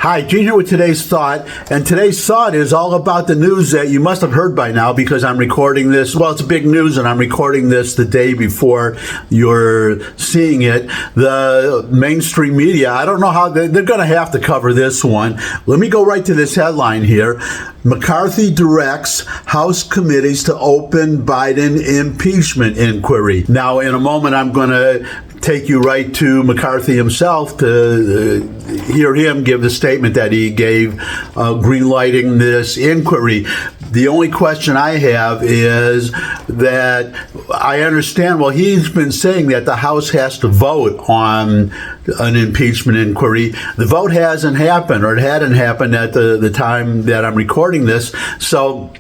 Hi, Gene here with today's thought, and today's thought is all about the news that you must have heard by now because I'm recording this. Well, it's big news, and I'm recording this the day before you're seeing it. The mainstream media, I don't know how they're going to have to cover this one. Let me go right to this headline here. McCarthy directs House committees to open Biden impeachment inquiry. Now, in a moment, I'm going to take you right to McCarthy himself to hear him give the statement that he gave green-lighting this inquiry. The only question I have is that I understand, well, he's been saying that the House has to vote on an impeachment inquiry. The vote hasn't happened, or it hadn't happened at the time that I'm recording this. So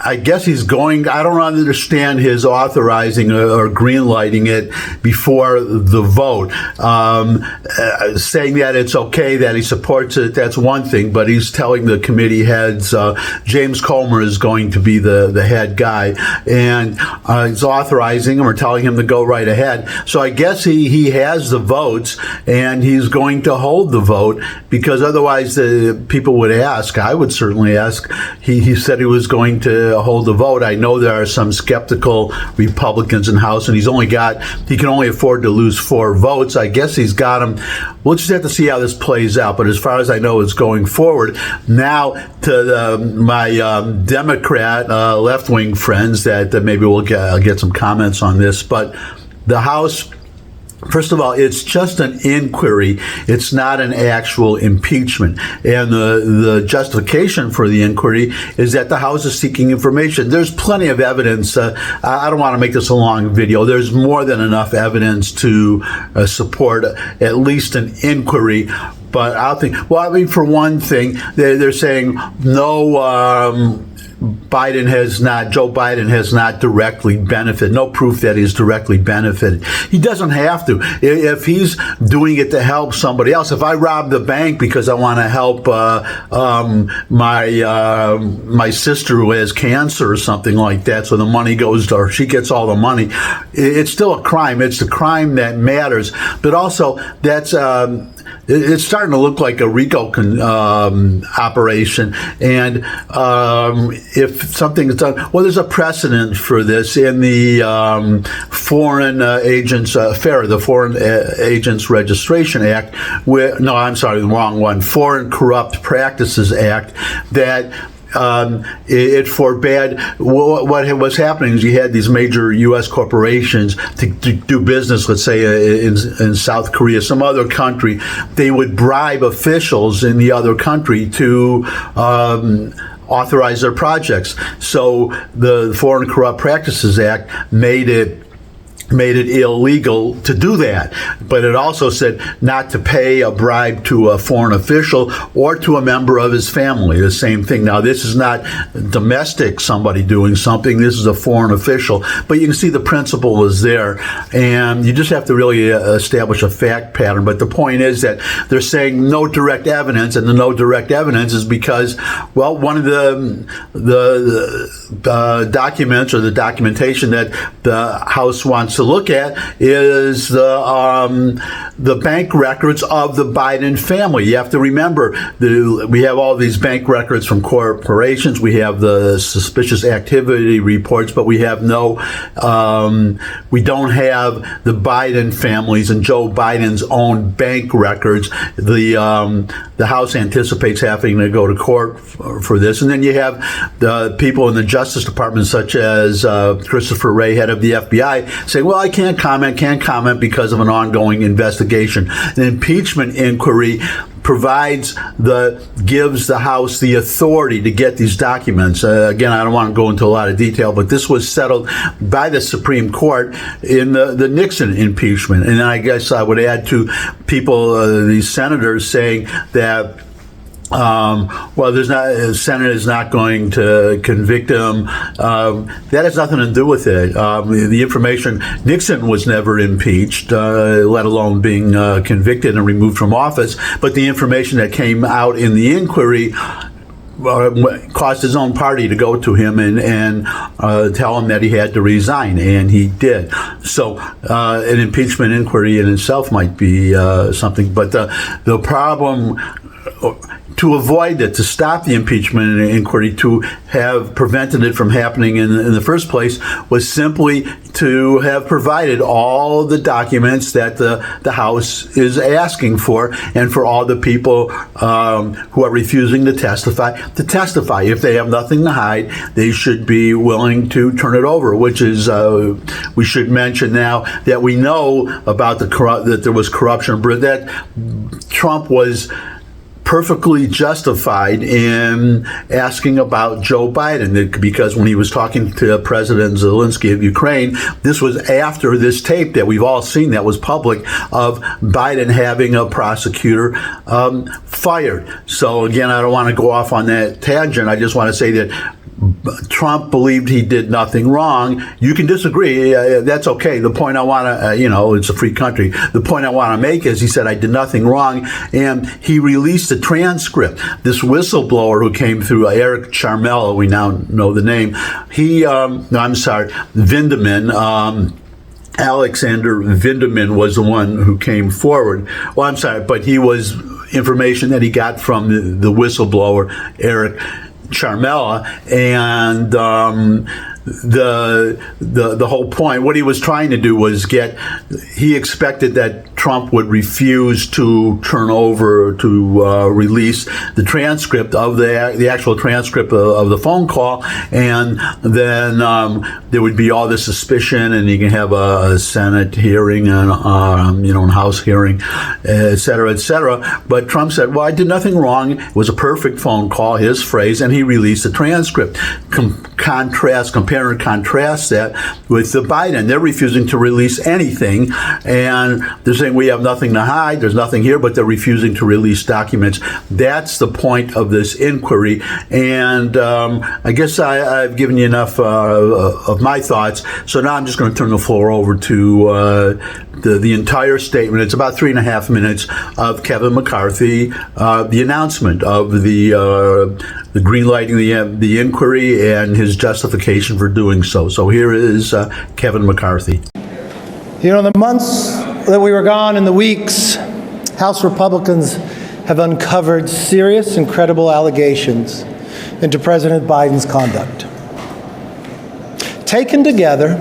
I guess he's going, I don't understand his authorizing or green-lighting it before the vote. Saying that it's okay, that he supports it, that's one thing, but he's telling the committee heads, James Comer is going to be the head guy, and he's authorizing him or telling him to go right ahead. So I guess he has the votes, and he's going to hold the vote, because otherwise the people would ask, I would certainly ask, he said he was going to hold the vote. I know there are some skeptical Republicans in the House, and he can only afford to lose 4 votes. I guess he's got them. We'll just have to see how this plays out. But as far as I know, it's going forward. Now, to my Democrat left-wing friends, that maybe we'll get some comments on this. But the House, first of all, it's just an inquiry. It's not an actual impeachment. And the justification for the inquiry is that the House is seeking information. There's plenty of evidence. I don't want to make this a long video. There's more than enough evidence to support at least an inquiry. But for one thing, they're saying no, Joe Biden has not directly benefited, no proof that he's directly benefited. He doesn't have to. If he's doing it to help somebody else, if I rob the bank because I want to help my sister who has cancer or something like that, so the money goes to her, she gets all the money, it's still a crime. It's the crime that matters. But also, that's it's starting to look like a RICO operation. And if something is done, well, there's a precedent for this in the Foreign Agents the Foreign Agents Registration Act. The wrong one. Foreign Corrupt Practices Act, that it forbade what was happening is you had these major U.S. corporations to do business, let's say in South Korea, some other country. They would bribe officials in the other country to authorize their projects. So the Foreign Corrupt Practices Act made it illegal to do that. But it also said not to pay a bribe to a foreign official or to a member of his family. The same thing. Now, this is not domestic, somebody doing something. This is a foreign official. But you can see the principle is there. And you just have to really establish a fact pattern. But the point is that they're saying no direct evidence, and the no direct evidence is because, well, one of the documents or the documentation that the House wants to look at is the bank records of the Biden family. You have to remember, we have all these bank records from corporations. We have the suspicious activity reports, but we have we don't have the Biden families and Joe Biden's own bank records. The House anticipates having to go to court for this. And then you have the people in the Justice Department, such as Christopher Wray, head of the FBI, saying, well, I can't comment because of an ongoing investigation. An impeachment inquiry gives the House the authority to get these documents. Again, I don't want to go into a lot of detail, but this was settled by the Supreme Court in the Nixon impeachment. And I guess I would add to people, these senators saying that the Senate is not going to convict him. That has nothing to do with it. The information, Nixon was never impeached, let alone being convicted and removed from office. But the information that came out in the inquiry caused his own party to go to him and tell him that he had to resign, and he did. So an impeachment inquiry in itself might be something, but the problem, to avoid it, to stop the impeachment inquiry, to have prevented it from happening in the first place, was simply to have provided all the documents that the House is asking for, and for all the people who are refusing to testify. If they have nothing to hide, they should be willing to turn it over, which is, we should mention now that we know about that there was corruption, but that Trump was perfectly justified in asking about Joe Biden, because when he was talking to President Zelensky of Ukraine, this was after this tape that we've all seen that was public of Biden having a prosecutor fired. So again, I don't want to go off on that tangent. I just want to say that Trump believed he did nothing wrong. You can disagree. That's okay. The point I want to, it's a free country. The point I want to make is he said, I did nothing wrong. And he released a transcript. This whistleblower who came through, Eric Charmella, we now know the name. Vindeman, Alexander Vindeman was the one who came forward. Well, I'm sorry, but he was information that he got from the whistleblower, Eric Charmella, and the whole point, what he was trying to do was he expected that Trump would refuse to turn over, to release the transcript of the actual transcript of the phone call, and then there would be all this suspicion, and you can have a Senate hearing and a House hearing, et cetera, et cetera. But Trump said, well, I did nothing wrong. It was a perfect phone call, his phrase, and he released the transcript. Compare and contrast that with the Biden. They're refusing to release anything, and they're saying we have nothing to hide. There's nothing here, but they're refusing to release documents. That's the point of this inquiry, and I guess I've given you enough of my thoughts. So now I'm just going to turn the floor over to the entire statement. It's about 3.5 minutes of Kevin McCarthy, the announcement of the green lighting the inquiry and his justification for doing so. So here is Kevin McCarthy. The months that we were gone and the weeks, House Republicans have uncovered serious and credible allegations into President Biden's conduct. Taken together,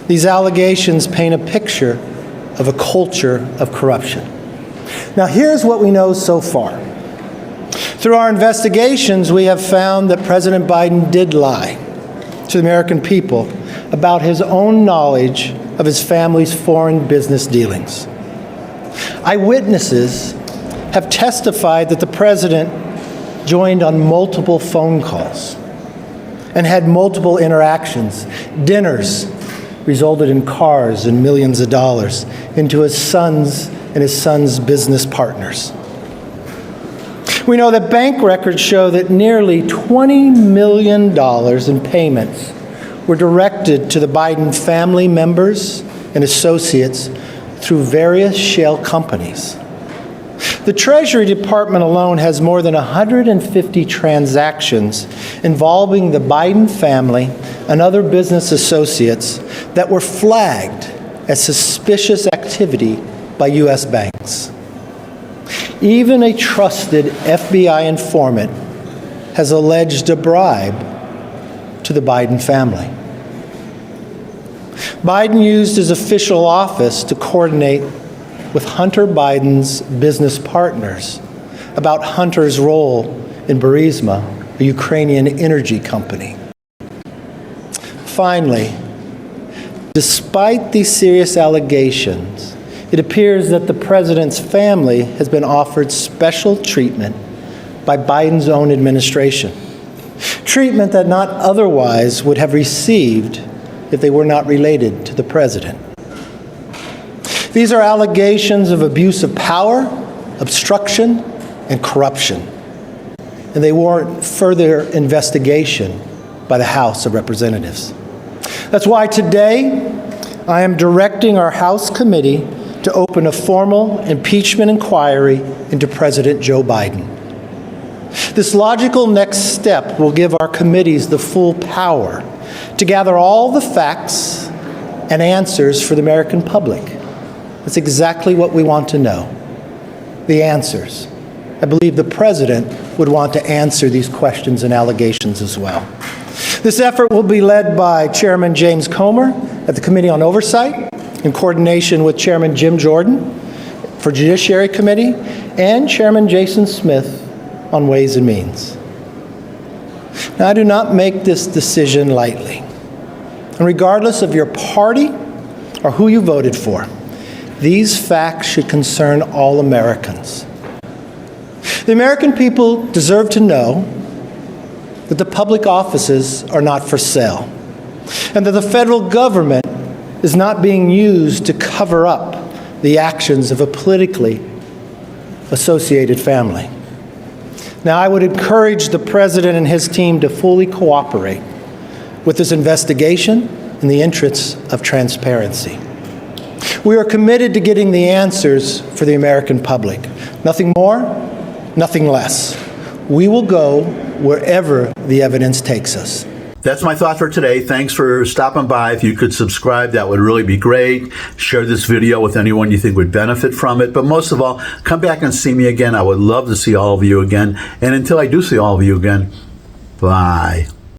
these allegations paint a picture of a culture of corruption. Now, here's what we know so far. Through our investigations, we have found that President Biden did lie to the American people about his own knowledge of his family's foreign business dealings. Eyewitnesses have testified that the president joined on multiple phone calls and had multiple interactions. Dinners resulted in cars and millions of dollars into his son's business partners. We know that bank records show that nearly $20 million in payments were directed to the Biden family members and associates through various shell companies. The Treasury Department alone has more than 150 transactions involving the Biden family and other business associates that were flagged as suspicious activity by U.S. banks. Even a trusted FBI informant has alleged a bribe to the Biden family. Biden used his official office to coordinate with Hunter Biden's business partners about Hunter's role in Burisma, a Ukrainian energy company. Finally, despite these serious allegations, it appears that the president's family has been offered special treatment by Biden's own administration, treatment that not otherwise would have received if they were not related to the president. These are allegations of abuse of power, obstruction, and corruption, and they warrant further investigation by the House of Representatives. That's why today I am directing our House committee to open a formal impeachment inquiry into President Joe Biden. This logical next step will give our committees the full power to gather all the facts and answers for the American public. That's exactly what we want to know, the answers. I believe the President would want to answer these questions and allegations as well. This effort will be led by Chairman James Comer at the Committee on Oversight, in coordination with Chairman Jim Jordan for Judiciary Committee, and Chairman Jason Smith on Ways and Means. Now, I do not make this decision lightly. And regardless of your party or who you voted for, these facts should concern all Americans. The American people deserve to know that the public offices are not for sale, and that the federal government is not being used to cover up the actions of a politically associated family. Now, I would encourage the President and his team to fully cooperate with this investigation in the interests of transparency. We are committed to getting the answers for the American public. Nothing more, nothing less. We will go wherever the evidence takes us. That's my thought for today. Thanks for stopping by. If you could subscribe, that would really be great. Share this video with anyone you think would benefit from it. But most of all, come back and see me again. I would love to see all of you again. And until I do see all of you again, bye.